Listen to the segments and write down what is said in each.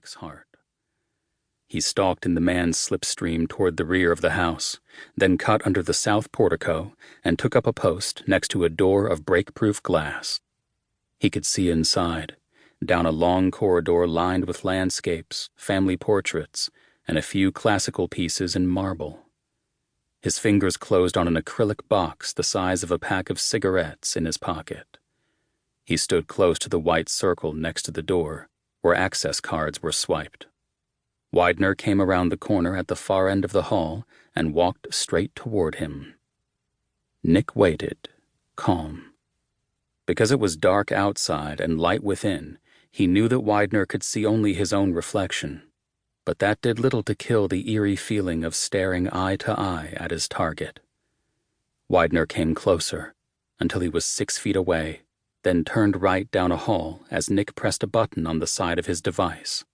Nick's heart. He stalked in the man's slipstream toward the rear of the house, then cut under the south portico and took up a post next to a door of break-proof glass. He could see inside, down a long corridor lined with landscapes, family portraits, and a few classical pieces in marble. His fingers closed on an acrylic box the size of a pack of cigarettes in his pocket. He stood close to the white circle next to the door, where access cards were swiped. Widener came around the corner at the far end of the hall and walked straight toward him. Nick waited, calm. Because it was dark outside and light within, he knew that Widener could see only his own reflection, but that did little to kill the eerie feeling of staring eye to eye at his target. Widener came closer, until he was 6 feet away, then turned right down a hall as Nick pressed a button on the side of his device.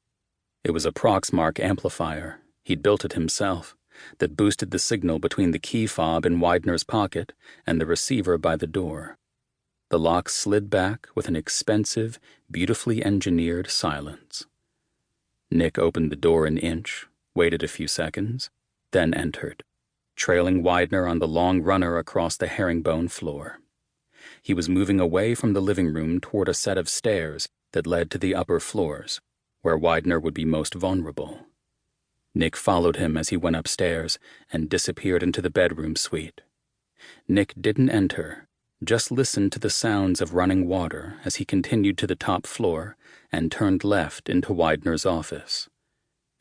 It was a Proxmark amplifier, he'd built it himself, that boosted the signal between the key fob in Widener's pocket and the receiver by the door. The lock slid back with an expensive, beautifully engineered silence. Nick opened the door an inch, waited a few seconds, then entered, trailing Widener on the long runner across the herringbone floor. He was moving away from the living room toward a set of stairs that led to the upper floors, where Widener would be most vulnerable. Nick followed him as he went upstairs and disappeared into the bedroom suite. Nick didn't enter, just listened to the sounds of running water as he continued to the top floor and turned left into Widener's office.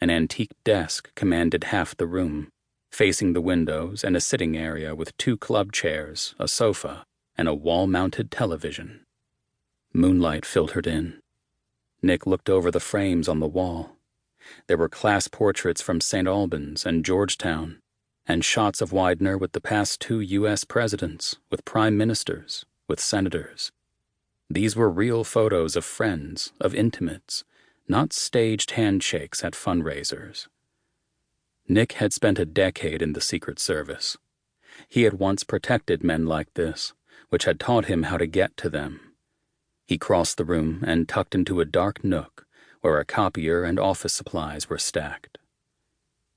An antique desk commanded half the room, facing the windows and a sitting area with 2 club chairs, a sofa, and a wall-mounted television. Moonlight filtered in. Nick looked over the frames on the wall. There were class portraits from St. Albans and Georgetown, and shots of Widener with the past 2 U.S. presidents, with prime ministers, with senators. These were real photos of friends, of intimates, not staged handshakes at fundraisers. Nick had spent a decade in the Secret Service. He had once protected men like this, which had taught him how to get to them. He crossed the room and tucked into a dark nook where a copier and office supplies were stacked.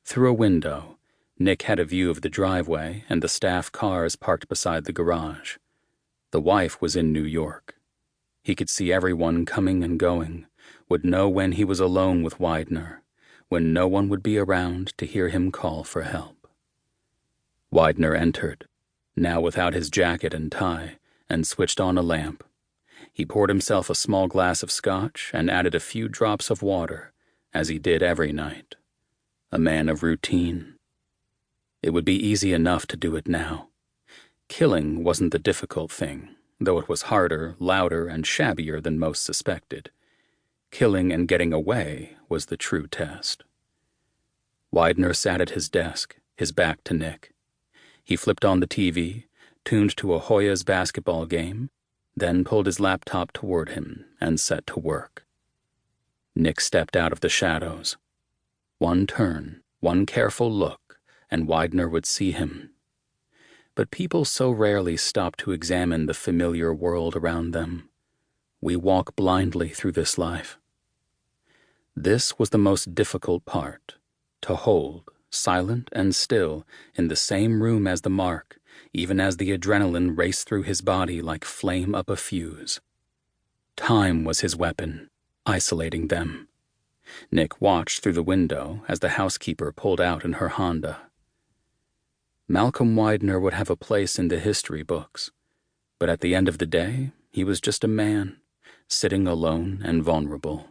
Through a window, Nick had a view of the driveway and the staff cars parked beside the garage. The wife was in New York. He could see everyone coming and going, would know when he was alone with Widener, when no one would be around to hear him call for help. Widener entered, now without his jacket and tie, and switched on a lamp. He poured himself a small glass of scotch and added a few drops of water, as he did every night. A man of routine. It would be easy enough to do it now. Killing wasn't the difficult thing, though it was harder, louder, and shabbier than most suspected. Killing and getting away was the true test. Widener sat at his desk, his back to Nick. He flipped on the TV, tuned to a Hoyas basketball game, then pulled his laptop toward him and set to work. Nick stepped out of the shadows. One turn, one careful look, and Widener would see him. But people so rarely stop to examine the familiar world around them. We walk blindly through this life. This was the most difficult part, to hold, silent and still, in the same room as the mark, even as the adrenaline raced through his body like flame up a fuse. Time was his weapon, isolating them. Nick watched through the window as the housekeeper pulled out in her Honda. Malcolm Widener would have a place in the history books, but at the end of the day, he was just a man, sitting alone and vulnerable.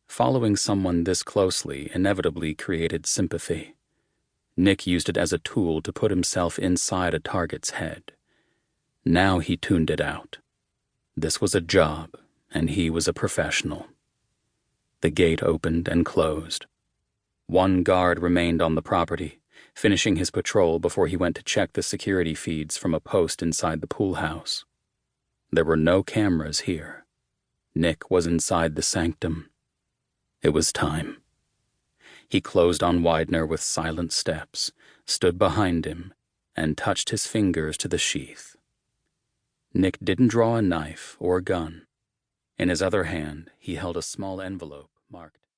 Following someone this closely inevitably created sympathy. Nick used it as a tool to put himself inside a target's head. Now he tuned it out. This was a job, and he was a professional. The gate opened and closed. One guard remained on the property, finishing his patrol before he went to check the security feeds from a post inside the pool house. There were no cameras here. Nick was inside the sanctum. It was time. He closed on Widener with silent steps, stood behind him, and touched his fingers to the sheath. Nick didn't draw a knife or gun. In his other hand, he held a small envelope marked